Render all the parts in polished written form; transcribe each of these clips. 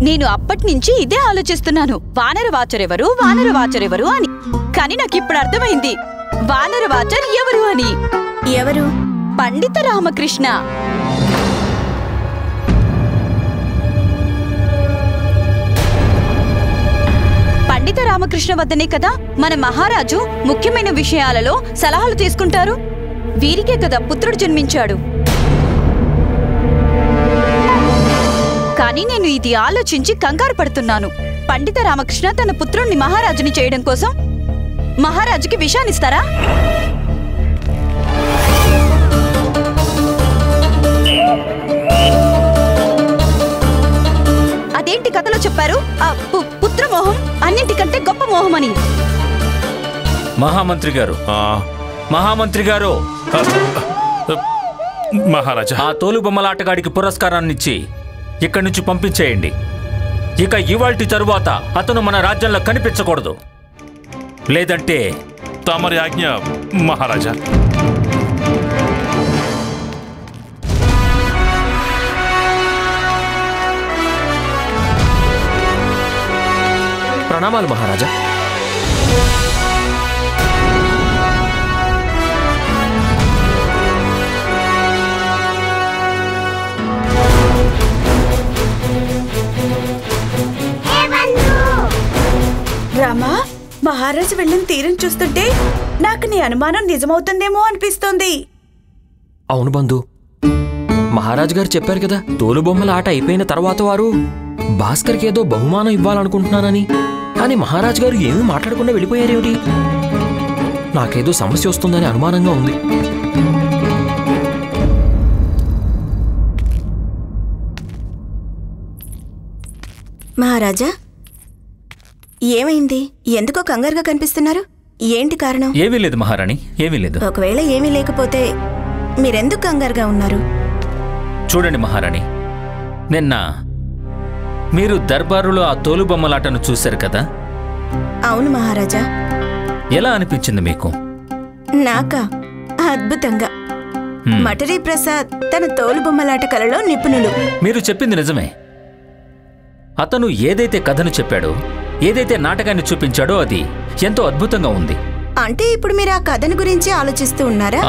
నేను అప్పటినుంచి ఇదే ఆలోచిస్తున్నాను, వానరవాచరెవరు అని. కానీ నాకిప్పుడు అర్థమైంది, వానరవాచర్ ఎవరు అని. ఎవరు? పండిత రామకృష్ణ. పండిత రామకృష్ణ వద్దనే కదా మన మహారాజు ముఖ్యమైన విషయాలలో సలహాలు తీసుకుంటారు. వీరికే కదా పుత్రుడు జన్మించాడు. కానీ నేను ఇది ఆలోచించి కంగారు పడుతున్నాను. పండిత రామకృష్ణ తన పుత్రుణ్ణి మహారాజుని చేయడం కోసం మహారాజుకి విషాన్నిస్తారా? అదేంటి కథలో చెప్పారు, పుత్రమోహం అన్నింటికంటే గొప్ప మోహమని. మహామంత్రి గారు మహారాజా, ఆ తోలుబొమ్మలాటగాడికి పురస్కారాన్నిచ్చి ఇక్కడి నుంచి పంపించేయండి. ఇక ఇవాల్టి తరువాత అతను మన రాజ్యంలో కనిపించకూడదు. లేదంటే తమరి ఆజ్ఞ మహారాజా. ప్రణామాలు మహారాజా. రామా, మహారాజు వెళ్ళిన తీరం చూస్తుంటే నాకు నీ అనుమానం నిజమవుతుందేమో అనిపిస్తోంది. అవును బంధు, మహారాజు గారు చెప్పారు కదా, తోలుబొమ్మల ఆట అయిపోయిన తర్వాత వారు భాస్కర్కి ఏదో బహుమానం ఇవ్వాలనుకుంటున్నానని. కానీ మహారాజు గారు ఏమీ మాట్లాడకుండా వెళ్ళిపోయారేమిటి? నాకేదో సమస్య వస్తుందని అనుమానంగా ఉంది. మహారాజా, ఏమైంది? ఎందుకో కంగారుగా కనిపిస్తున్నారు. ఏంటి కారణం? ఏమీ లేదు మహారాణి, ఏమీ లేదు. ఒకవేళ ఏమీ లేకపోతే మీరెందుకు కంగారుగా ఉన్నారు? చూడండి మహారాణి, నిన్న మీరు దర్బారులో ఆ తోలుబొమ్మలాటను చూశారు కదా? అవును మహారాజా. ఎలా అనిపించింది మీకు? నాకా? అద్భుతంగా. మటరీ ప్రసాద్ తన తోలుబొమ్మలాట కళలో నిపుణులు. మీరు చెప్పింది నిజమే. అతను ఏదైతే కథను చెప్పాడో, ఏదైతే నాటకాన్ని చూపించాడో అది ఎంతో అద్భుతంగా ఉంది. అంటే ఇప్పుడు మీరు ఆ కథను గురించి ఆలోచిస్తూ ఉన్నారా?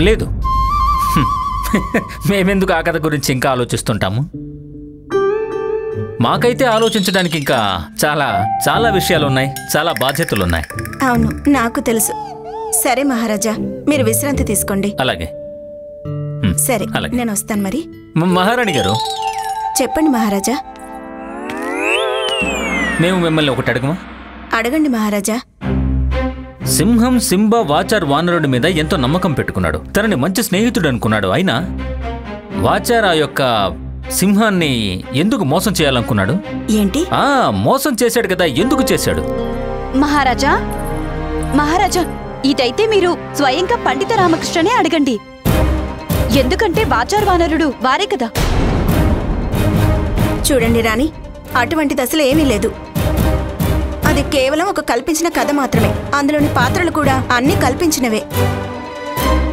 లేదు, మేమెందుకు ఆ కథ గురించి ఇంకా ఆలోచిస్తుంటాము? మాకైతే ఆలోచించడానికి ఇంకా చాలా చాలా విషయాలున్నాయి, చాలా బాధ్యతలున్నాయి. అవును, నాకు తెలుసు. సరే మహారాజా, మీరు విశ్రాంతి తీసుకోండి. అలాగే. సరే, నేను వస్తాను మరి. మహారాణి గారు, చెప్పండి మహారాజా. మేము మిమ్మల్ని ఒకటి అడగమా? అడగండి మహారాజా. సింహం సింబ వాచార్ వానరుడి మీద ఎంతో నమ్మకం పెట్టుకున్నాడు, తనని మంచి స్నేహితుడు అనుకున్నాడు. అయినా వాచార్ ఆ యొక్క సింహాన్ని ఎందుకు మోసం చేయాలనుకున్నాడు? ఏంటి? మోసం చేశాడు కదా, ఎందుకు చేశాడు? మహారాజా, ఇదైతే మీరు స్వయంగా పండిత రామకృష్ణనే అడగండి. ఎందుకంటే వాచార్ వానరుడు వారే కదా. చూడండి రాణి, అటువంటిది అసలు ఏమీ లేదు. అది కేవలం ఒక కల్పించిన కథ మాత్రమే. అందులోని పాత్రలు కూడా అన్ని కల్పించినవే.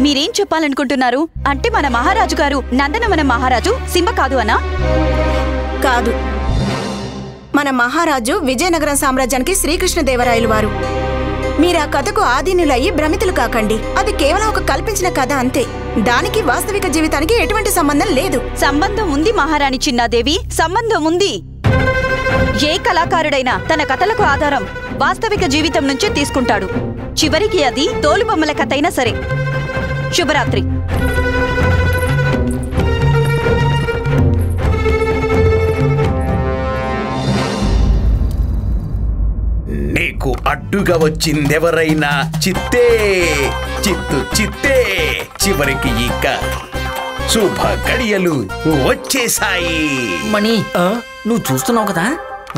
మీరేం చెప్పాలనుకుంటున్నారు? అంటే మన మహారాజు గారు నందనవన మహారాజు సింబ కాదు అనా? కాదు, మన మహారాజు విజయనగరం సామ్రాజ్యానికి శ్రీకృష్ణదేవరాయలు వారు. మీరు ఆ కథకు ఆధీనులయ్యి భ్రమితులు కాకండి. అది కేవలం ఒక కల్పించిన కథ అంతే. దానికి వాస్తవిక జీవితానికి ఎటువంటి సంబంధం లేదు. సంబంధం ఉంది మహారాణి చిన్నాదేవి, సంబంధం ఉంది. ఏ కళాకారుడైనా తన కథలకు ఆధారం వాస్తవిక జీవితం నుంచే తీసుకుంటాడు. చివరికి అది తోలుబొమ్మల కథ అయినా సరే. శుభరాత్రి. నీకు అడ్డుగా వచ్చిందెవరైనా చిత్తే, చిత్తు చిత్తే. చివరికి ఇక శుభ గడియలు వచ్చేసాయి. మణి, నువ్వు చూస్తున్నావు కదా,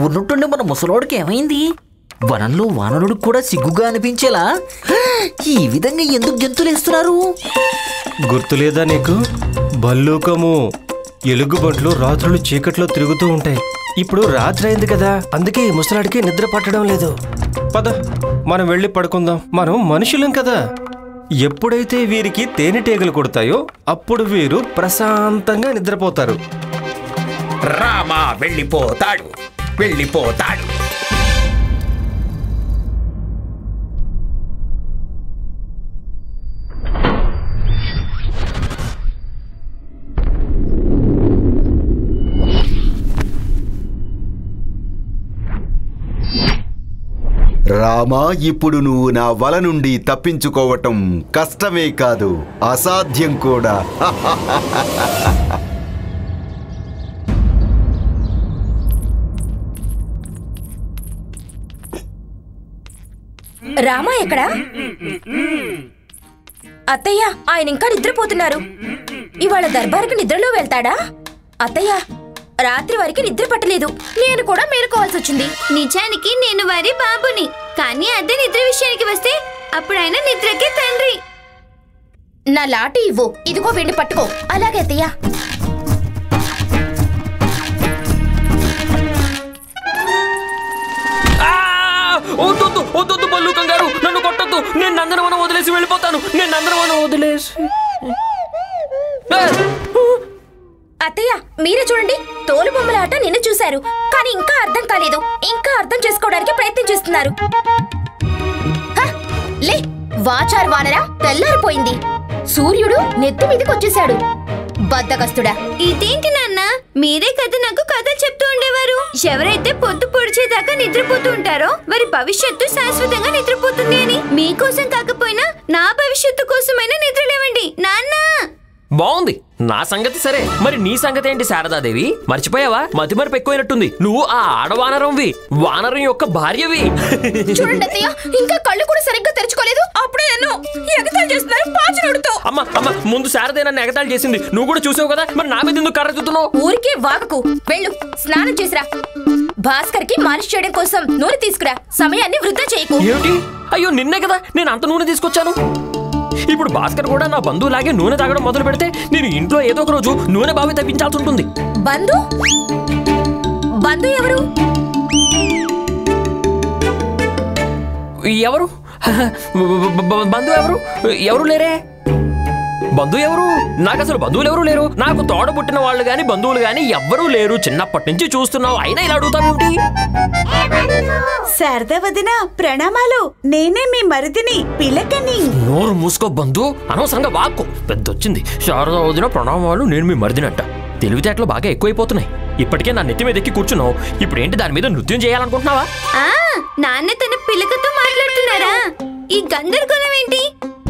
ఉన్నట్టుండి మన ముసలోడికి ఏమైంది? వనంలో వానరుడికి కూడా సిగ్గుగా అనిపించేలా ఈ విధంగా ఎందుకు జంతువులు వేస్తున్నారు? గుర్తులేదా నీకు? భల్లూకము ఎలుగుబంట్లు రాత్రులు చీకట్లో తిరుగుతూ ఉంటాయి. ఇప్పుడు రాత్రి అయింది కదా, అందుకే ఈ ముసలాడికి నిద్ర పట్టడం లేదు. పద, మనం వెళ్ళి పడుకుందాం. మనం మనుషులం కదా. ఎప్పుడైతే వీరికి తేనెటీగలు కొడతాయో అప్పుడు వీరు ప్రశాంతంగా నిద్రపోతారు. రామ వెళ్ళిపోతాడు. రామా, ఇప్పుడు నువ్వు నా వల నుండి తప్పించుకోవటం కష్టమే కాదు, అసాధ్యం కూడా. రామా ఎక్కడా? అత్తయ్య, ఆయన ఇంకా నిద్రపోతున్నారు. ఇవాళ దర్బారుకు నిద్రలో వెళ్తాడా? అత్తయ్య, రాత్రి వరకు నిద్ర పట్టలేదు. నేను కూడా మేలుకోవాల్సి వచ్చింది. నిజానికి నేను వారి బాబుని, కానీ అదే నిద్ర విషయానికి వస్తే అప్పుడు ఆయన నిద్రకే తండ్రి. నా లాటి ఇవ్వు. ఇదిగో వెండి పట్టుకో. అలాగే అత్తయ్య. వద్దు బల్లూకం గారు, నన్ను కొట్టొద్దు. నేను నందనవనం వదిలేసి వెళ్ళిపోతాను. అత్తయ్య, మీరే చూడండి. తోలుబొమ్మల ఆట నిన్న చూశారు, కానీ ఇంకా అర్థం కాలేదు. ఇంకా అర్థం చేసుకోవడానికి ప్రయత్నం చేస్తున్నారు. లే వాచార్ వానరా, తెల్లారిపోయింది. సూర్యుడు నెత్తి మీదకి వచ్చేశాడు. బద్దకస్తుడా. ఇదేంటి నాన్న, మీరే కదా నాకు కథ చెప్తూ ఉండేవారు. ఎవరైతే పొద్దు పొడిచేదాకా నిద్రపోతూ ఉంటారో వారి భవిష్యత్తు శాశ్వతంగా నిద్రపోతుంది అని. మీకోసం కాకపోయినా నా భవిష్యత్తు కోసమైనా నిద్రలేవండి నాన్న. బాగుంది. నా సంగతి సరే, మరి నీ సంగతి ఏంటి శారదాదేవి? మర్చిపోయావా? మతిమరుపు ఎక్కువైనట్టుంది. నువ్వు ఆ ఆడవానరంవి, వానరం యొక్క భార్యవి. చూడండి అత్తయ్య, ఇంకా కళ్ళు కూడా సరిగ్గా తెరుచుకోలేదు. అప్పుడే నన్ను ఎగతాళి చేస్తున్నారు పాచినోడుతో. అమ్మ, ముందు శారదే నన్ను ఎగతాళి చేసింది. నువ్వు కూడా చూసావు కదా, మరి నా మీద ఎందుకు కర్రెత్తుతున్నావు? ఊరికే వాగకు. వెళ్ళు, స్నానం చేసిరా. భాస్కర్ కి మాలిష్ చేయడం కోసం నూనె తీసుకురా. సమయాన్ని వృధా చేయకు. ఏమిటి? అయ్యో, నిన్నే కదా నేను అంత నూనె తీసుకొచ్చాను. ఇప్పుడు భాస్కర్ కూడా నా బంధువులాగే నూనె తాగడం మొదలు పెడితే నేను ఇంట్లో ఏదో ఒక రోజు నూనె బావి తప్పించాల్సి ఉంటుంది. బంధు ఎవరు? బంధు ఎవరు లేరే. బంధువు ఎవరు? నాకు అసలు బంధువులు ఎవరు లేరు. నాకు తోడ పుట్టిన వాళ్ళు గాని బంధువులు గాని ఎవ్వరూ లేరు. చిన్నప్పటి నుంచి చూస్తున్నావు, అయినా ఇలా అడుగుతావేంటి? శారదా వదిన, ప్రణామాలు. నేనే మీ మరిదిని, పిలకని. నోరు మూసుకో బంధు, అనవసరంగా వాక్కు. పెద్దొచ్చింది. శారదా వదిన ప్రణామాలు, నేను మీ మరిదినంట. తెలివితేటలు బాగా ఎక్కువైపోతున్నాయి. ఇప్పటికే నా నెత్తి మీద ఎక్కి కూర్చున్నావు, ఇప్పుడేంటి దాని మీద నృత్యం చేయాలనుకుంటున్నావా? నాన్న తన పిల్లకతో మాట్లాడుతున్నారా? ఈ గందరగోళం ఏంటి?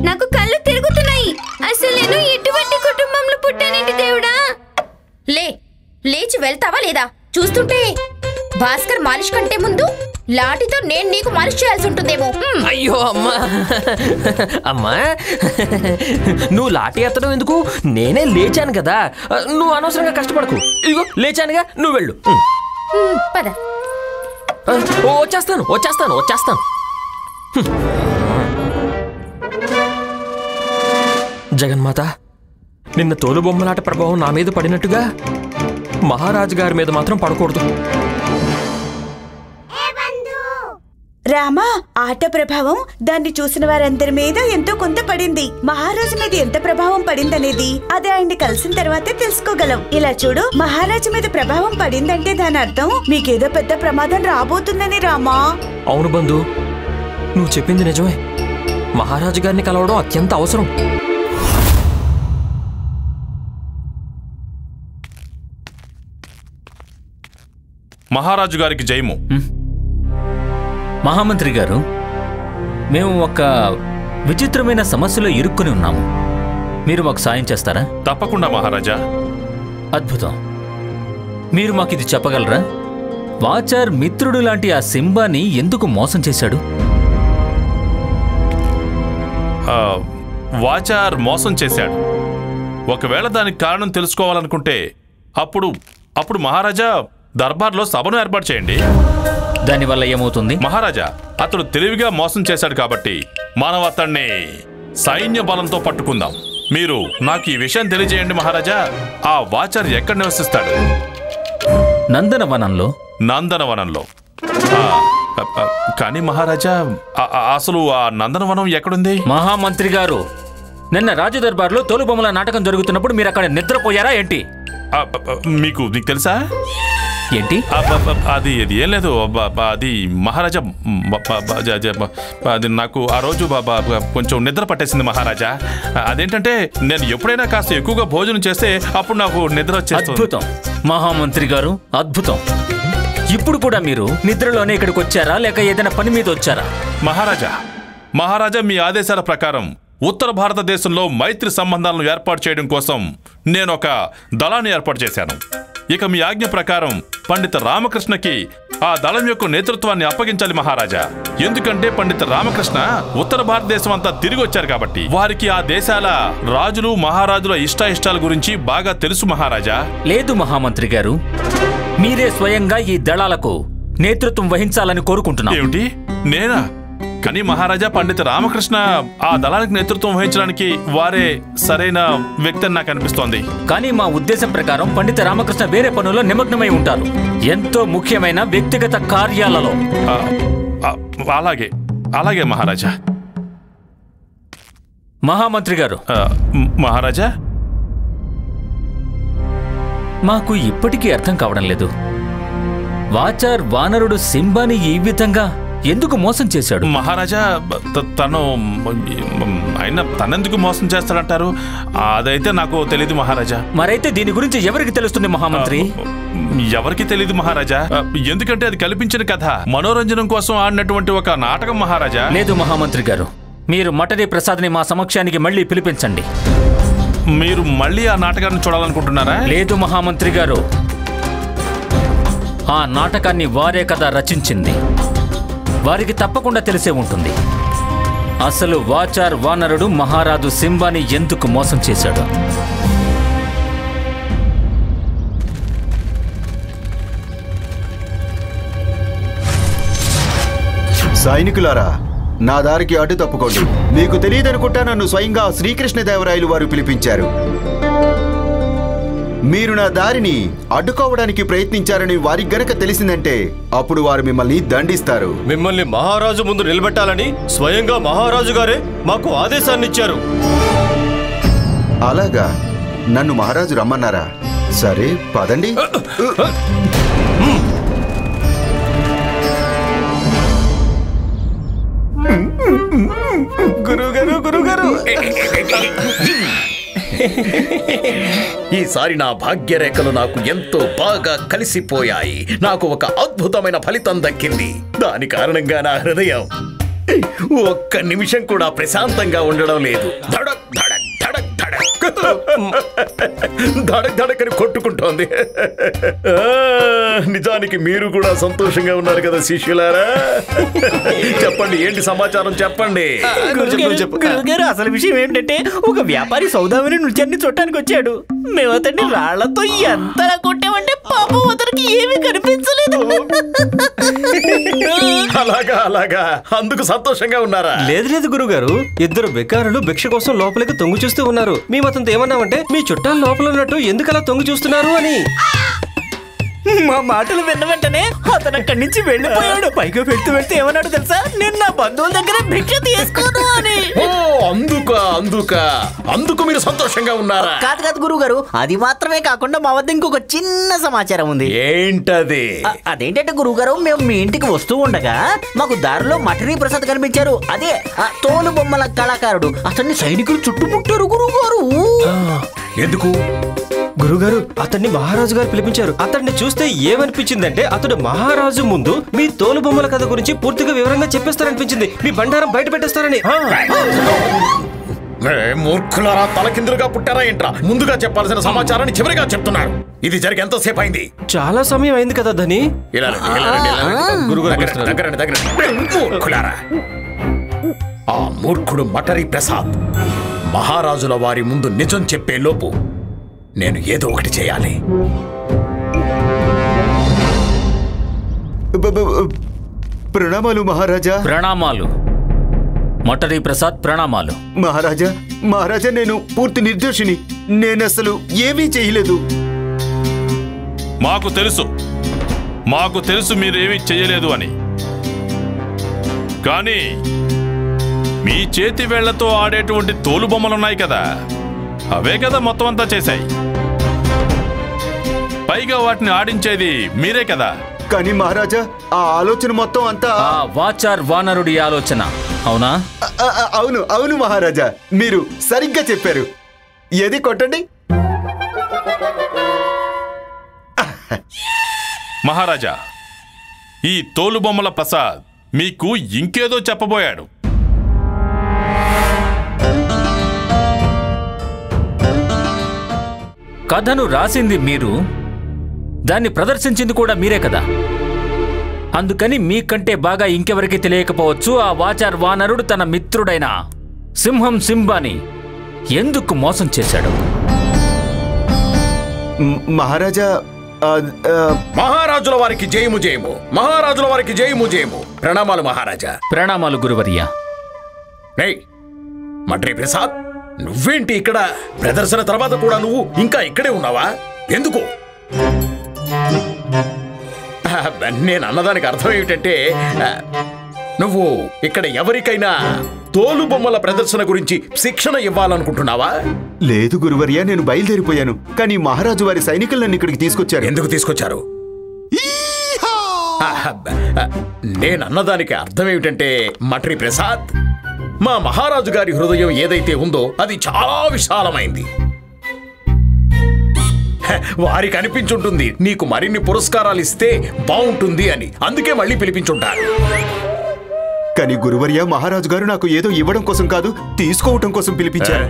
నాకు కళ్ళు తిరుగుతున్నాయి. అసలు నేను ఎటువంటి కుటుంబంలో పుట్టానేంటి దేవుడా? లేచి వెళ్తావా లేదా? చూస్తుంటే భాస్కర్ మాలిష్ కంటే ముందు లాఠీతో నేను నీకు మాలిష్ చేయాల్సి ఉంటుందేమో. అయ్యో అమ్మా, నువ్వు లాఠీ ఎత్తడం ఎందుకు? నేనే లేచాను కదా, నువ్వు అనవసరంగా కష్టపడకు. ఇదిగో లేచానుగా, నువ్వు వెళ్ళు. పద. వచ్చేస్తాను. జగన్మాత, నిన్న తోలుబొమ్మలాట ప్రభావం నా మీద పడినట్టుగా మహారాజు గారి మీద మాత్రం పడకూడదు. రామా, ఆట ప్రభావం దాన్ని చూసిన వారందరి మీద ఎంతో కొంత పడింది. మహారాజు మీద ఎంత ప్రభావం పడిందనేది అది ఆయన్ని కలిసిన తర్వాతే తెలుసుకోగలం. ఇలా చూడు, మహారాజు మీద ప్రభావం పడిందంటే దాని అర్థం మీకేదో పెద్ద ప్రమాదం రాబోతుందని. రామా, అవును బంధు, నువ్వు చెప్పింది నిజమే. మహారాజు గారిని కలవడం అత్యంత అవసరం. మహారాజు గారికి జయము. మహామంత్రి గారు, మేము ఒక విచిత్రమైన సమస్యలో ఇరుక్కుని ఉన్నాము. మీరు మాకు సాయం చేస్తారా? తప్పకుండా మహారాజా. అద్భుతం. మీరు మాకు ఇది చెప్పగలరా? వాచార్ మిత్రుడు లాంటి ఆ సింబాని ఎందుకు మోసం చేశాడు? వాచార్ మోసం చేశాడు. ఒకవేళ దానికి కారణం తెలుసుకోవాలనుకుంటే అప్పుడు మహారాజా దర్బార్లో సభను ఏర్పాటు చేయండి. దానివల్ల ఏమవుతుంది? మహారాజా, అతడు తెలివిగా మోసం చేశాడు కాబట్టి మనం అతన్ని సైన్య బలంతో పట్టుకుందాం. మీరు నాకు ఈ విషయం తెలియజేయండి మహారాజా. ఆ వాచార్ ఎక్కడ నివసిస్తాడు? నందనవనంలో. కానీ మహారాజా, అసలు ఆ నందనవనం ఎక్కడుంది? మహామంత్రి గారు, నిన్న రాజదర్బార్లో తోలుబొమ్మల నాటకం జరుగుతున్నప్పుడు మీరు అక్కడ నిద్రపోయారా ఏంటి? మీకు తెలుసా ఏంటి అది ఏం లేదు అది మహారాజా అది నాకు ఆ రోజు కొంచెం నిద్ర పట్టేసింది మహారాజా. అదేంటంటే నేను ఎప్పుడైనా కాస్త ఎక్కువగా భోజనం చేస్తే అప్పుడు నాకు నిద్ర వచ్చేస్తుంది. అద్భుతం మహామంత్రి గారు, అద్భుతం. ఇప్పుడు కూడా మీరు నిద్రలోనే ఇక్కడికి వచ్చారా లేక ఏదైనా పని మీద వచ్చారా? మహారాజా మీ ఆదేశాల ప్రకారం ఉత్తర భారతదేశంలో మైత్రి సంబంధాలను ఏర్పాటు చేయడం కోసం నేను ఒక దళాన్ని ఏర్పాటు చేశాను. ఇక మీ ఆజ్ఞ ప్రకారం పండిత రామకృష్ణకి ఆ దళం యొక్క నేతృత్వాన్ని అప్పగించాలి మహారాజా. ఎందుకంటే పండిత రామకృష్ణ ఉత్తర భారతదేశం అంతా తిరిగి వచ్చారు కాబట్టి వారికి ఆ దేశాల రాజులు మహారాజుల ఇష్టాయిష్టాల గురించి బాగా తెలుసు మహారాజా. లేదు మహామంత్రి గారు, మీరే స్వయంగా ఈ దళాలకు నేతృత్వం వహించాలని కోరుకుంటున్నాను. ఏమిటి, నేనా? కానీ మహారాజా, పండిత రామకృష్ణ ఆ దళానికి నేతృత్వం వహించడానికి వారే సరైన వ్యక్తి అని నాకు అనిపిస్తోంది. కానీ మా ఉద్దేశం ప్రకారం పండిత రామకృష్ణ వేరే పనుల్లో నిమగ్నమై ఉంటారు, ఎంతో ముఖ్యమైన వ్యక్తిగత కార్యాలలో. అలాగే మహారాజా. మహామంత్రి గారు, మహారాజా, మాకు ఇప్పటికీ అర్థం కావడం లేదు. వాచార్ వానరుడు సింబాని ఈ విధంగా ఎందుకు మోసం చేశాడు? మహారాజా, తనెందుకు మోసం చేస్తాడంటారు? అదైతే నాకు తెలీదు మహారాజా. మరైతే దీని గురించి ఎవరికి తెలుస్తుంది మహామంత్రి? ఎవరికి తెలీదు మహారాజా, ఎందుకంటే అది కల్పించిన కథ, మనోరంజనం కోసం ఆడినటువంటి ఒక నాటకం మహారాజా. లేదు మహామంత్రి గారు, మీరు మటరీ ప్రసాద్ని మా సమక్షానికి మళ్ళీ పిలిపించండి. మీరు మళ్ళీ ఆ నాటకాన్ని చూడాలనుకుంటున్నారా? లేదు మహామంత్రి గారు, ఆ నాటకాన్ని వారే కదా రచించింది, వారికి తప్పకుండా తెలిసే ఉంటుంది అసలు వాచార్ వానరుడు మహారాజు సింబాని ఎందుకు మోసం చేశాడు. సైనికులారా, నా దారికి అడ్డు తప్పుకోండి. మీకు తెలియదనుకుంటా నన్ను స్వయంగా శ్రీకృష్ణదేవరాయలు వారు పిలిపించారు. మీరు నా దారిని అడ్డుకోవడానికి ప్రయత్నించారని వారికి గనక తెలిసిందంటే అప్పుడు వారు మిమ్మల్ని దండిస్తారు. మిమ్మల్ని మహారాజు ముందు నిలబెట్టాలని స్వయంగా మహారాజు గారే మాకు ఆదేశాన్ని ఇచ్చారు. అలాగా? నన్ను మహారాజు రమ్మన్నారా? సరే పదండి. గురుగారు ఈసారి నా భాగ్యరేఖలు నాకు ఎంతో బాగా కలిసిపోయాయి. నాకు ఒక అద్భుతమైన ఫలితం దక్కింది. దాని కారణంగా నా హృదయం ఒక్క నిమిషం కూడా ప్రశాంతంగా ఉండడం లేదు. ధడక్ ధడక్ ధడక్ ధడక్ ధడక్ ధడక్ అని కొట్టుకుంటోంది. నిజానికి మీరు కూడా సంతోషంగా ఉన్నారు కదా శిష్యులారా? చెప్పండి, ఏంటి సమాచారం చెప్పండి. గురుగారు, అసలు విషయం ఏంటంటే ఒక వ్యాపారి సౌదామిని నృత్యాన్ని చూడటానికి వచ్చాడు. మేము అతన్ని రాళ్లతో ఎంతలా కొట్టామంటే పాపం అతనికి ఏమీ కనిపించలేదు. అలాగా అందుకు సంతోషంగా ఉన్నారా? లేదు గురుగారు, ఇద్దరు బెకారులు భిక్ష కోసం లోపలికి తొంగి చూస్తూ ఉన్నారు. మేము అతనితో ఏమన్నామంటే మీ చుట్టాలు లోపల ఉన్నట్టు ఎందుకలా తొంగి చూస్తున్నారు అని. మా మాటలు విన్న వెంటనే అతను అక్కడి నుంచి వెళ్ళిపోయాడు. పైగా వెళ్తూ ఏమన్నాడు తెలుసా? నేను నా బంధువుల దగ్గర భిక్ష తీసుకోను అని. అందుకు మీరు సంతోషంగా ఉన్నారా? కాదు గురువు గారు, అది మాత్రమే కాకుండా మా వద్ద ఇంకొక చిన్న సమాచారం ఉంది. ఏంటది? అదేంటంటే గురువు గారు, మేము మీ ఇంటికి వస్తూ ఉండగా మాకు దారిలో మటరీ ప్రసాద్ కనిపించారు. అదే తోలు బొమ్మల కళాకారుడు. అతన్ని సైనికులు చుట్టుముట్టారు గురువు గారు. ఎందుకు? గురుగారు, అతన్ని మహారాజు గారు పిలిపించారు. అతన్ని చూస్తే ఏమనిపించిందంటే అతడు మహారాజు ముందు మీ తోలు బొమ్మల కథ గురించి పూర్తిగా వివరంగా చెప్పేస్తారనిపించింది. మీ బండారం బయట పెట్టేస్తారని. మూర్ఖులారా, తలకిందులుగా పుట్టారా ఏంట్రా? ముందుగా చెప్పాల్సిన సమాచారాన్ని చివరిగా చెప్తున్నారు. ఇది జరిగి ఎంతసేపు అయింది? చాలా సమయం అయింది కదా ధని. మూర్ఖులారా, ఆ మూర్ఖుడు మటరీ ప్రసాద్ మహారాజుల వారి ముందు నిజం చెప్పే లోపు నేను ఏదో ఒకటి చేయాలి. ప్రణామాలు మహారాజా. ప్రణామాలు మటరీ ప్రసాద్, ప్రణామాలు. మహారాజా, నేను పూర్తి నిర్దోషిని. నేనసలు ఏమీ చేయలేదు. మాకు తెలుసు మీరేమీ చేయలేదు అని. కానీ మీ చేతి వేళ్లతో ఆడేటువంటి తోలు బొమ్మలున్నాయి కదా, అవే కదా మొత్తం అంతా చేశాయి. పైగా వాటిని ఆడించేది మీరే కదా. కానీ మహారాజా ఆ ఆలోచన మొత్తం అంతా ఆ వాచార్ వానరుడి ఆలోచన అవునా? అవును అవును మహారాజా, మీరు సరిగ్గా చెప్పారు. ఏది కొట్టండి. మహారాజా, ఈ తోలుబొమ్మల ప్రసాద్ మీకు ఇంకేదో చెప్పబోయాడు. కథను రాసింది మీరు, దాన్ని ప్రదర్శించింది కూడా మీరే కదా. అందుకని మీకంటే బాగా ఇంకెవరికి తెలియకపోవచ్చు ఆ వాచార్ వానరుడు తన మిత్రుడైన సింహం సింబాని ఎందుకు మోసం చేశాడు. మహారాజా, మహారాజుల వారికి జయము జయము, మహారాజుల వారికి జయము జయము. ప్రణామాలు మహారాజా. ప్రణామాలు గురువర్య. మట్రి ప్రసాద్, నువ్వేంటి ఇక్కడ? ప్రదర్శన తర్వాత కూడా నువ్వు ఇంకా ఇక్కడే ఉన్నావా? ఎందుకు? నేను అన్నదానికి అర్థం ఏమిటంటే, నువ్వు ఇక్కడ ఎవరికైనా తోలుబొమ్మల ప్రదర్శన గురించి శిక్షణ ఇవ్వాలనుకుంటున్నావా? లేదు గురువర్య, నేను బయలుదేరిపోయాను. కానీ మహారాజు వారి సైనికులను ఇక్కడికి తీసుకొచ్చారు. ఎందుకు తీసుకొచ్చారు? నేను అన్నదానికి అర్థం ఏమిటంటే మట్రి ప్రసాద్, మా మహారాజు గారి హృదయం ఏదైతే ఉందో అది చాలా విశాలమైంది. వారికి అనిపించుంటుంది నీకు మరిన్ని పురస్కారాలు ఇస్తే బాగుంటుంది అని, అందుకే మళ్ళీ పిలిపించుంటారు. కానీ గురువర్య, మహారాజు గారు నాకు ఏదో ఇవ్వడం కోసం కాదు, తీసుకోవటం కోసం పిలిపించారు.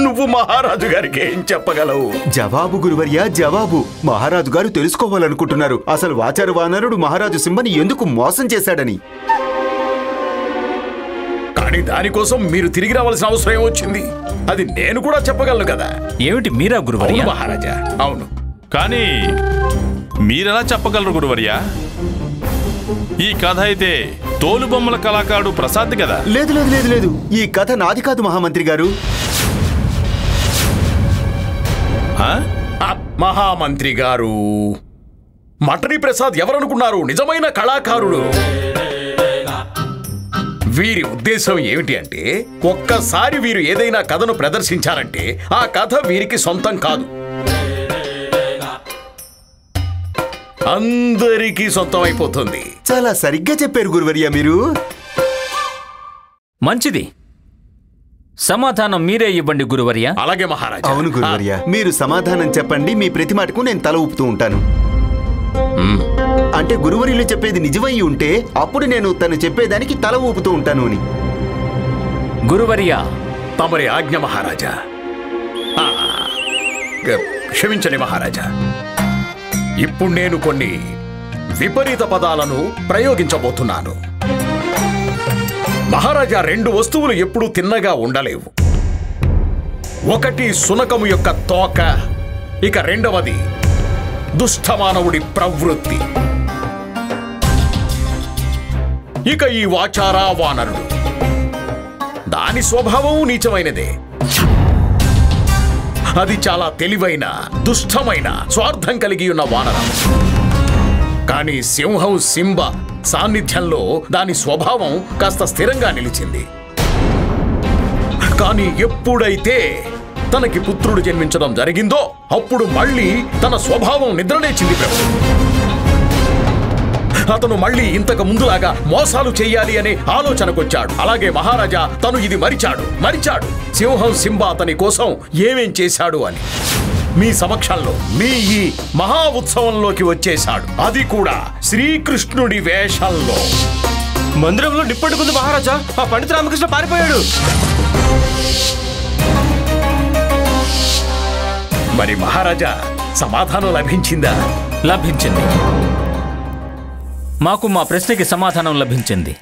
నువ్వు మహారాజు గారికి ఏం చెప్పగలవు? జవాబు గురువర్య, జవాబు. మహారాజు గారు తెలుసుకోవాలనుకుంటున్నారు అసలు వాచార వానరుడు మహారాజు సింబని ఎందుకు మోసం చేశాడని. కానీ దానికోసం మీరు తిరిగి రావాల్సిన అవసరం ఏమొచ్చింది? అది నేను కూడా చెప్పగలను కదా. ఏమిటి మీరా గురువర్య? మహారాజా, అవును. కానీ మీరెలా చెప్పగలరు గురువర్య? ఈ కథ అయితే తోలుబొమ్మల కళాకారుడు ప్రసాద్ కదా. లేదు లేదు లేదు లేదు, ఈ కథ నాది కాదు మహామంత్రి గారు. మహామంత్రి గారు, మటరి ప్రసాద్ ఎవరనుకున్నారు? నిజమైన కళాకారుడు. వీరి ఉద్దేశం ఏమిటి అంటే, ఒక్కసారి వీరు ఏదైనా కథను ప్రదర్శించారంటే ఆ కథ వీరికి సొంతం కాదు, అందరికీ సొంతం అయిపోతుంది. చాలా సరిగ్గా చెప్పారు గురువర్య మీరు. మంచిది, సమాధానం మీరే ఇవ్వండి గురువర్య. అలాగే మహారాజా. అవును గురువర్య, మీరు సమాధానం చెప్పండి, మీ ప్రతి మాటకు నేను తల ఊపుతూ ఉంటాను. అంటే గురువర్యులు చెప్పేది నిజమై ఉంటే అప్పుడు నేను తను చెప్పేదానికి తల ఊపుతూ ఉంటాను అని. గురువర్య, తమరి ఆజ్ఞ మహారాజా. క్షమించండి మహారాజా, ఇప్పుడు నేను కొన్ని విపరీత పదాలను ప్రయోగించబోతున్నాను. మహారాజా, రెండు వస్తువులు ఎప్పుడూ తిన్నగా ఉండలేవు. ఒకటి సునకము యొక్క తోక, ఇక రెండవది దుష్టమానవుడి ప్రవృత్తి. ఇక ఈ వాచారా వానరుడు, దాని స్వభావం నీచమైనదే. అది చాలా తెలివైన, దుష్టమైన, స్వార్థం కలిగి ఉన్న వానరం. కానీ సింహం సింబ సాన్నిధ్యంలో దాని స్వభావం కాస్త స్థిరంగా నిలిచింది. కానీ ఎప్పుడైతే తనకి పుత్రుడు జన్మించడం జరిగిందో అప్పుడు మళ్ళీ తన స్వభావం నిద్రలేచింది. అతను మళ్ళీ ఇంతకు ముందులాగా మోసాలు చెయ్యాలి అనే ఆలోచనకొచ్చాడు. అలాగే మహారాజా తను ఇది మరిచాడు సింహం సింబ అతని కోసం ఏమేం చేశాడు అని. మీ సమక్షంలో మీ ఈ మహా ఉత్సవంలోకి వచ్చేశాడు, అది కూడా శ్రీకృష్ణుడి వేషంలో. మందిరంలో నిప్పట్టుకుంది మహారాజా, ఆ పండిత రామకృష్ణ పారిపోయాడు. మరి మహారాజా, సమాధానం లభించిందా? లభించింది. మాకు మా ప్రశ్నకి సమాధానం లభించింది.